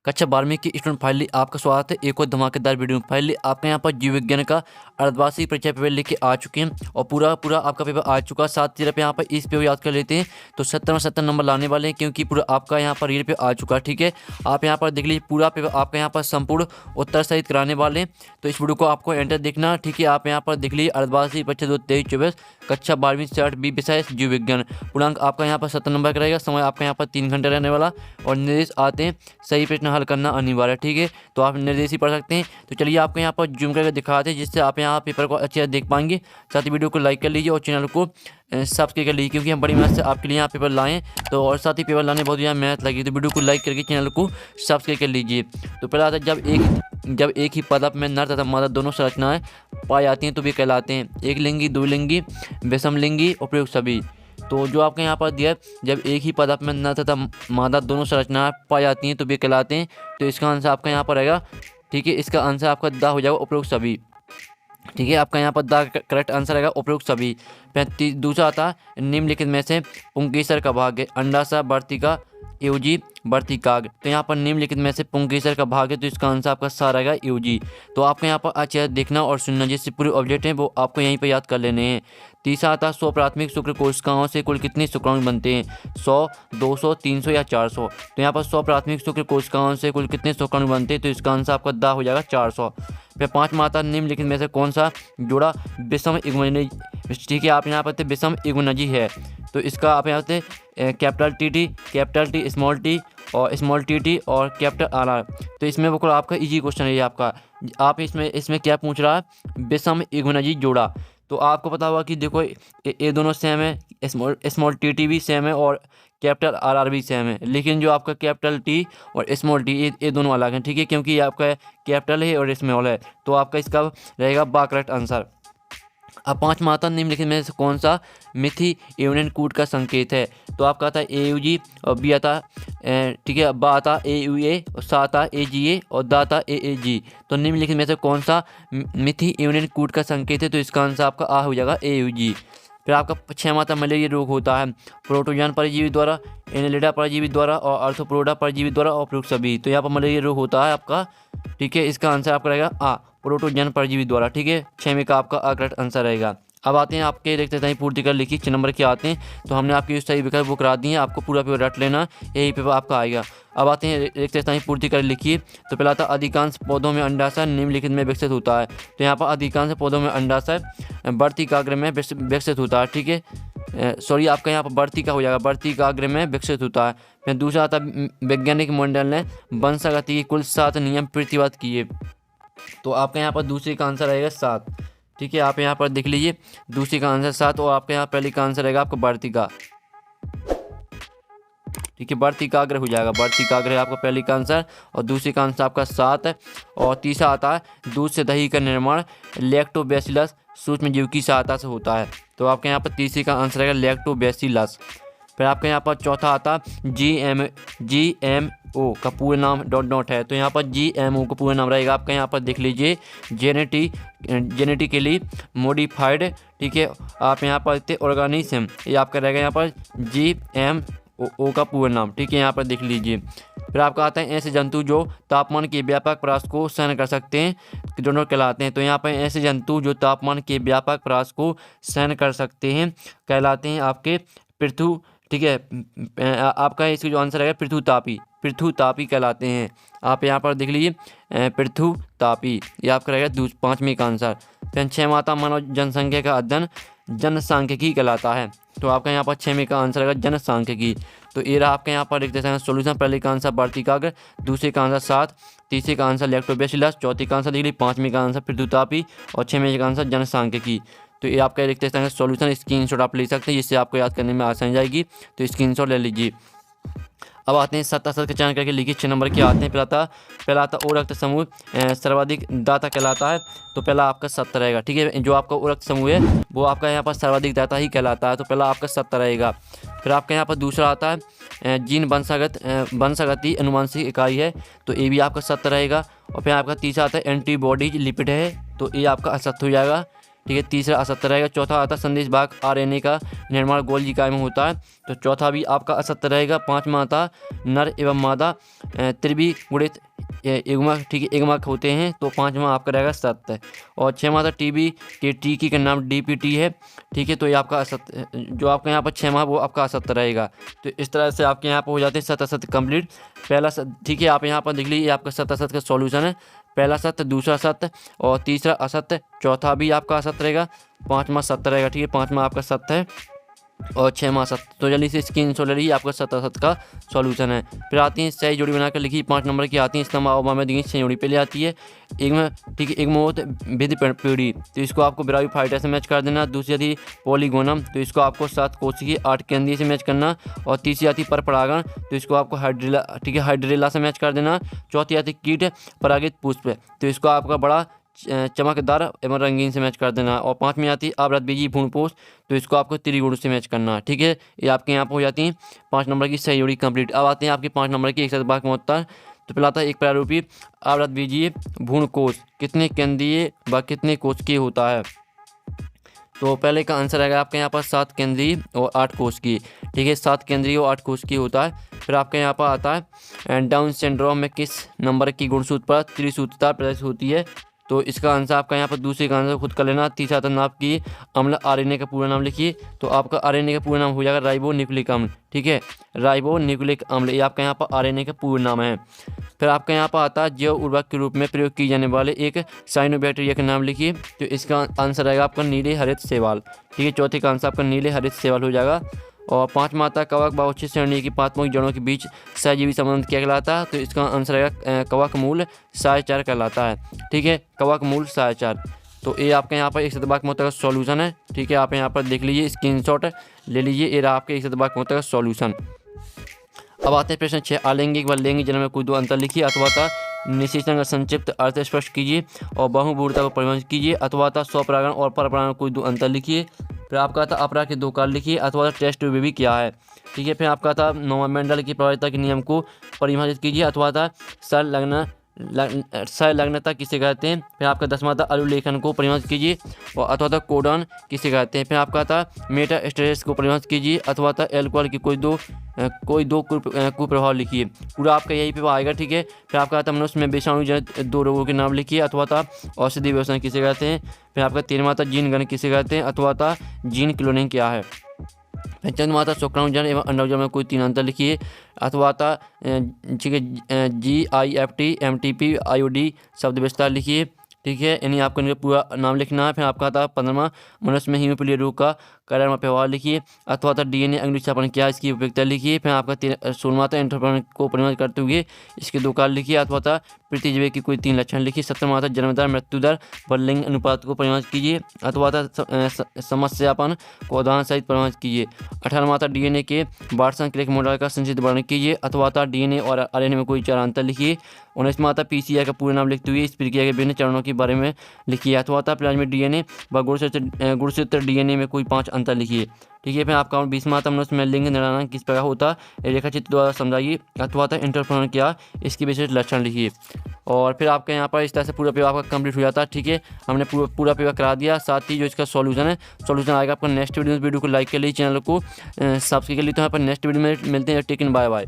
कक्षा 12वीं की स्टूडेंट फाइनली आपका स्वागत है एक और धमाकेदार वीडियो में। फाइनली आपके यहाँ पर जीव विज्ञान का अर्धवार्षिक परीक्षा पेपर लेके आ चुके हैं और पूरा आपका पेपर आ चुका है। साथ ही यहाँ पर इस पेपर याद कर लेते हैं तो 70 में 70 नंबर लाने वाले हैं, क्योंकि पूरा आपका यहाँ पर रीड पे आ चुका है। ठीक है, आप यहाँ पर देख लीजिए पूरा पेपर आपका यहाँ पर संपूर्ण उत्तर सहित कराने वाले हैं, तो इस वीडियो को आपको एंटर देखना। ठीक है, आप यहाँ पर देख लीजिए अर्धवार्षिक परीक्षा 2023-24 कक्षा 12वीं चार्ट बी विषय जीव विज्ञान। पूर्णांक आपका यहाँ पर 70 नंबर का रहेगा। समय आपका यहाँ पर 3 घंटे रहने वाला और निर्देश आते हैं सही प्रश्न हल करना अनिवार्य। ठीक है, तो आप निर्देश ही पढ़ सकते हैं। तो चलिए आपको यहाँ पर जूम करके दिखाते हैं जिससे आप यहाँ पेपर को अच्छे से देख पाएंगे। साथ ही वीडियो को लाइक कर लीजिए और चैनल को सब्सक्राइब कर लीजिए, क्योंकि हम बड़ी मेहनत से आपके लिए यहाँ पेपर लाएँ तो और साथ ही पेपर लाने बहुत ज़्यादा मेहनत लगी, तो वीडियो को लाइक करके चैनल को सब्सक्राइब कर लीजिए। तो पहला आता है जब एक ही पदार्थ में नर तथा मादा दोनों संरचनाएं पाई जाती हैं तो वे कहलाते हैं एक लिंगी, द्विलिंगी, विषमलिंगी, उपयुक्त सभी। तो जो आपके यहाँ पर दिया है, जब एक ही पदार्थ में नर तथा मादा दोनों संरचनाएं पाई जाती हैं तो वे कहलाते हैं, तो इसका आंसर आपका यहाँ पर रहेगा। ठीक है, इसका आंसर आपका द हो जाएगा उपयुक्त सभी। ठीक है, आपका यहाँ पर द करेक्ट आंसर रहेगा उपयुक्त सभी। दूसरा आता है निम्नलिखित में से पुंकेसर का भाग है अंडाशय, वर्तिका, यूजी, वर्तिकाग्र। तो यहाँ पर निम्नलिखित में से पुंकेसर का भाग है, तो इसका आंसर आपका सा रहेगा यूजी। तो आपको यहाँ पर अच्छे से देखना और सुनना, जिससे पूरे ऑब्जेक्ट हैं वो आपको यहीं पर याद कर लेने हैं। तीसरा आता है 100 प्राथमिक शुक्र कोशिकाओं से कुल कितने शुक्राणु बनते हैं 100, 200, 300 या 400। तो यहाँ पर 100 प्राथमिक शुक्र कोशिकाओं से कुल कितने शुक्राणु बनते हैं, तो इसका आंसर आपका द हो जाएगा 400। फिर 5वां आता निम्नलिखित में से कौन सा जोड़ा विषम युग्मनजी। ठीक है, आप यहाँ पर विषम युग्मनजी है, तो इसका आप यहाँ पे कैपिटल टी, स्मॉल टी और स्मॉल टी और कैपिटल आर। तो इसमें वो आपका इजी क्वेश्चन है ये आपका। आप इसमें क्या पूछ रहा है विषम युग्मनजी जोड़ा। तो आपको पता होगा कि देखो ये दोनों सेम है, स्मॉल टी भी सेम है और कैपिटल आर भी सेम है, लेकिन जो आपका कैपिटल टी और स्मॉल टी ये दोनों अलग हैं। ठीक है, क्योंकि ये आपका कैपिटल है और स्मॉल है, तो आपका इसका रहेगा बा करेक्ट आंसर। अब 5वां आता निम्नलिखित में से कौन सा मिथि यूनियन कूट का संकेत है। तो आपका आता है AUG और बी आता ठीक है, बा आता AUA और सा आता AGA और दा आता AAG। तो निम्नलिखित में से कौन सा मिथि यूनियन कूट का संकेत है, तो इसका आंसर आपका आ हो जाएगा AUG। फिर आपका 6वां आता मलेरिया रोग होता है प्रोटोजोन परजीवी द्वारा, एनेलिडा परजीवी द्वारा और आर्थ्रोपोडा परजीवी द्वारा और उपयुक्त सभी। तो यहाँ पर मलेरिया रोग होता है आपका। ठीक है, इसका आंसर आपका रहेगा आ प्रोटोजन परजीवी द्वारा। ठीक है, 6वें का आपका करेक्ट आंसर रहेगा। अब आते हैं आपके देखते हैं पूर्ति कर लिखी 6 नंबर के आते हैं, तो हमने आपकी सही विकल्प वो करा दिए, आपको पूरा पेपर रट लेना, यही पेपर आपका आएगा। अब आते हैं देखते हैं पूर्ति कर लिखिए। तो पहला था अधिकांश पौधों में अंडाशय निम्नलिखित में विकसित होता है। तो यहाँ पर अधिकांश पौधों में अंडाशय वर्तिकाग्र में विकसित होता है। ठीक है, सॉरी आपका यहाँ पर वर्तिका हो जाएगा, वर्तिकाग्र में विकसित होता है। फिर दूसरा आता वैज्ञानिक मंडल ने वंशागति के कुल 7 नियम प्रतिबद्ध किए। तो आपका यहाँ पर दूसरे का आंसर रहेगा 7। ठीक है, आप यहाँ पर देख लीजिए दूसरी का आंसर 7 और आपके यहाँ पहले का आंसर रहेगा आपका वर्तिका। ठीक है, वर्तिकाग्र हो जाएगा, वर्तिकाग्र है आपका पहले का आंसर और दूसरी का आंसर आपका 7 है। और तीसरा आता है दूध से दही का निर्माण लैक्टोबैसिलस सूक्ष्म जीव की सहायता से होता है। तो आपके यहाँ पर तीसरी का आंसर रहेगा लैक्टोबैसिलस। फिर आपके यहाँ पर चौथा आता GMO का पूरा नाम डॉट है। तो यहाँ पर GMO का पूरा नाम रहेगा आपका यहाँ पर देख लीजिए जेनेटिकली मॉडिफाइड। ठीक है, आप यहाँ पर देखते ऑर्गेनिज्म, ये आपका रहेगा यहाँ पर GMO का पूरा नाम। ठीक है, यहाँ पर देख लीजिए। फिर आपका आता है ऐसे जंतु जो तापमान के व्यापक प्रवास को सहन कर सकते हैं दोनों कहलाते हैं। तो यहाँ पर ऐसे जंतु जो तापमान के व्यापक प्रवास को सहन कर सकते हैं कहलाते हैं आपके पृथु। ठीक है, आपका इसका जो आंसर रहेगा पृथुतापी कहलाते हैं। आप यहाँ पर देख लीजिए पृथुतापी, ये आपका रहेगा 5वें का आंसर। फिर 6वां आता मानव जनसंख्या का अध्ययन जनसांख्यिकी कहलाता है। तो आपका यहाँ पर 6वें का आंसर रहेगा जनसांख्यिकी। तो ये रहा आपके यहाँ पर देखते हैं सोल्यूशन। पहले का आंसर वर्तिकाग्र, दूसरे का आंसर 7, तीसरे का आंसर लैक्टोबैसिलस, चौथी का आंसर देख लीजिए 5वें का आंसर पृथुतापी और 6वें का आंसर जनसांख्यिकी। तो ये आपका देखते हैं सॉल्यूशन स्क्रीनशॉट आप ले सकते हैं, जिससे आपको याद करने में आसानी जाएगी, तो स्क्रीनशॉट ले लीजिए। अब आते हैं 7 के चयन करके लिखिए 6 नंबर के आते हैं। पहला आता ओ रक्त समूह सर्वाधिक दाता कहलाता है। तो पहला आपका 70 रहेगा। ठीक है, जो आपका ओ रक्त समूह है वो आपका यहाँ पर सर्वाधिक दाता ही कहलाता है, तो पहला आपका 70 रहेगा। फिर आपका यहाँ पर दूसरा आता है जीन वंशागति अनुवांशिक इकाई है, तो ये भी आपका 70 रहेगा। और फिर आपका तीसरा आता है एंटीबॉडीज लिपिड है, तो ये आपका 70 हो जाएगा। ठीक है, तीसरा असत्य रहेगा। चौथा आता संदेश भाग RNA का निर्माण गोल्गी इकाई में होता है, तो चौथा भी आपका असत्य रहेगा। पाँचवा आता नर एवं मादा त्रिवी गुणित युग्मक, ठीक है, युग्मक होते हैं, तो पाँचवा आपका रहेगा सत्य। और छठवां था टीबी के टी का नाम डीपीटी है, ठीक है, तो ये आपका असत्य, जो आपका यहाँ पर छठवां वो आपका असत्य रहेगा। तो इस तरह से आपके यहाँ पर हो जाते हैं सत्य असत्य कंप्लीट। पहला ठीक है, आप यहाँ पर देख लीजिए आपका सत्य असत्य का सॉल्यूशन है। पहला सत्य, दूसरा सत्य और तीसरा असत्य, चौथा भी आपका असत्य रहेगा, पाँचवा सत्य रहेगा, ठीक है, पाँचवा आपका सत्य है और छठवां सत्य। तो जल्दी से स्क्रीनशॉट ले लीजिए, आपका सत्य असत्य का सॉल्यूशन है। फिर आती है सही जोड़ी बनाकर लिखी, 5 नंबर की आती है, इस्लाम में दी सही जोड़ी पहले आती है एक में, ठीक है, एक मोत विधि पीढ़ी, तो इसको आपको ब्रावी फाइटर से मैच कर देना। दूसरी आती पॉलीगोनम, तो इसको आपको 7 कोशिकी 8 केंद्रीय से मैच करना। और तीसरी आती पर परागण, तो इसको आपको हाइड्रिला, ठीक है, हाइड्रिला से मैच कर देना। चौथी आती कीट परागित पुष्प, तो इसको आपका बड़ा चमकदार एवं रंगीन से मैच कर देना। और पाँचवीं आती है आवृतबीजी भ्रूणपोष, तो इसको आपको त्रिगुण से मैच करना, ठीक है। ये आपके यहाँ पर हो जाती है 5 नंबर की सही जोड़ी कंप्लीट। अब आते हैं आपके 5 नंबर की 1/72। तो पहला आता है एक प्रारूपी आवृतबीजीय भ्रूणकोष कितने केंद्रीय व कितने कोशिकीय होता है। तो पहले का आंसर आएगा आपके यहाँ पर 7 केंद्रीय और 8 कोशिकीय, ठीक है, 7 केंद्रीय और 8 कोशिकीय होता है। फिर आपके यहाँ पर आता है डाउन सिंड्रोम में किस नंबर की गुणसूत्र पर त्रिसूत्रता प्रदर्शित होती है। तो इसका आंसर आपका यहाँ पर दूसरे का आंसर खुद कर लेना। तीसरा था नाप की अम्ल आरएनए का पूरा नाम लिखिए, तो आपका आरएनए का पूरा नाम हो जाएगा राइबो न्यूक्लिक अम्ल, ठीक है, राइबो न्यूक्लिक अम्ल, ये आपका यहाँ पर आरएनए का पूरा नाम है। फिर आपका यहाँ पर आता है जैव उर्वरक के रूप में प्रयोग की जाने वाले एक साइनोबैक्टीरिया का नाम लिखिए, तो इसका आंसर आएगा आपका नीले हरित शैवाल, ठीक है, चौथे का आंसर आपका नीले हरित शैवाल हो जाएगा। और 5 माता कवक बहुच्छिद श्रेणी की पांचों जड़ों के बीच सहजीवी संबंध क्या कहलाता है। तो इसका आंसर आएगा कवक मूल सहायचार कहलाता है, ठीक है, कवक मूल सहायचार। तो ये आपके यहाँ पर 1/72 का सॉल्यूशन है, ठीक है, आप यहाँ पर देख लीजिए, स्क्रीनशॉट ले लीजिए, ये रहा आपके 1/72 का सॉल्यूशन। अब आते हैं प्रश्न 6, आलिंगिक व लैंगिक जन्म में कोई दो अंतर लिखिए, अथवा था निश्चित का संक्षिप्त अर्थ स्पष्ट कीजिए और बहुबूढ़ता को परिभाषित कीजिए, अथवा था स्वपरागण और परपरागण कोई दो अंतर लिखिए। फिर आपका था अपराग के 2 काल लिखिए, अथवा टेस्ट बेबी क्या है, ठीक है। फिर आपका था नोवामेंडल की प्रभाविता के नियम को परिभाषित कीजिए, अथवा था संलग्नता किसे कहते हैं। फिर आपका 10वां था अनुलेखन को परिभाषित कीजिए और अथवा था कोडन किसे कहते हैं। फिर आपका था मेटा स्ट्रेस को परिभाषित कीजिए, अथवा था एल्कोहल की कोई दो कुप्रभाव लिखिए। पूरा आपका यही पे आएगा, ठीक है। फिर आपका था मनुष्य में विषाणु जनित 2 रोगों के नाम लिखिए, अथवा था औषधि व्यवसाय किसे कहते हैं। फिर आपका 13वां था जीन गण किसे कहते हैं, अथवा था जीन क्लोनिंग क्या है। चंद्रमा था शुक्राणुजन एवं अंडाणुजन में कोई 3 अंतर लिखिए, अथवा था ठीक है GIFT MTP IOD शब्द विस्तार लिखिए, ठीक है, यानी आपको पूरा नाम लिखना है। फिर आपका था 15वां मनुष्य में हीमोफीलिया रोग का कारण व्यवहार लिखिए, अथवा था DNA अंगुलीचापन क्या इसकी उपयोगिता लिखिए। फिर आपका 16वां था एंटरप्रेन्योर को परिभाषित करते हुए इसके 2 काल लिखिए, अथवा था पृथ्वी की कोई 3 लक्षण लिखिए। 17वां था जन्म दर मृत्यु दर व लिंग अनुपात को परिभाषित कीजिए, अथवा था समस्यापन को उदाहरण सहित परिभाषित कीजिए। 18वां था DNA के वाटसन क्रिक मॉडल का संक्षिप्त वर्णन कीजिए, अथवा था DNA और RNA में कोई 4 अंतर लिखिए। 19वां था PCI का पूरा नाम लिखते हुए इस प्रक्रिया के विभिन्न चरणों के बारे में लिखिए, अथवा था प्लाज्मिक DNA व गुणसूत्र DNA में कोई 5 अंतर लिखिए, ठीक है। फिर आपका 20वां था मनुष्य में लिंग निर्धारण किस प्रकार होता है रेखा चित्र द्वारा समझाइए, अथवा था एंटरप्रेन्योर क्या इसके विशेष लक्षण लिखिए। और फिर आपके यहाँ पर इस तरह से पूरा पेपर आपका कंप्लीट हो जाता है, ठीक है। हमने पूरा पेपर करा दिया, साथ ही जो इसका सॉल्यूशन है सॉल्यूशन आएगा आपका नेक्स्ट वीडियो को लाइक कर लीजिए, चैनल को सब्सक्राइब कर लीजिए। तो यहाँ पर नेक्स्ट वीडियो में मिलते हैं, टेक इन, बाय बाय।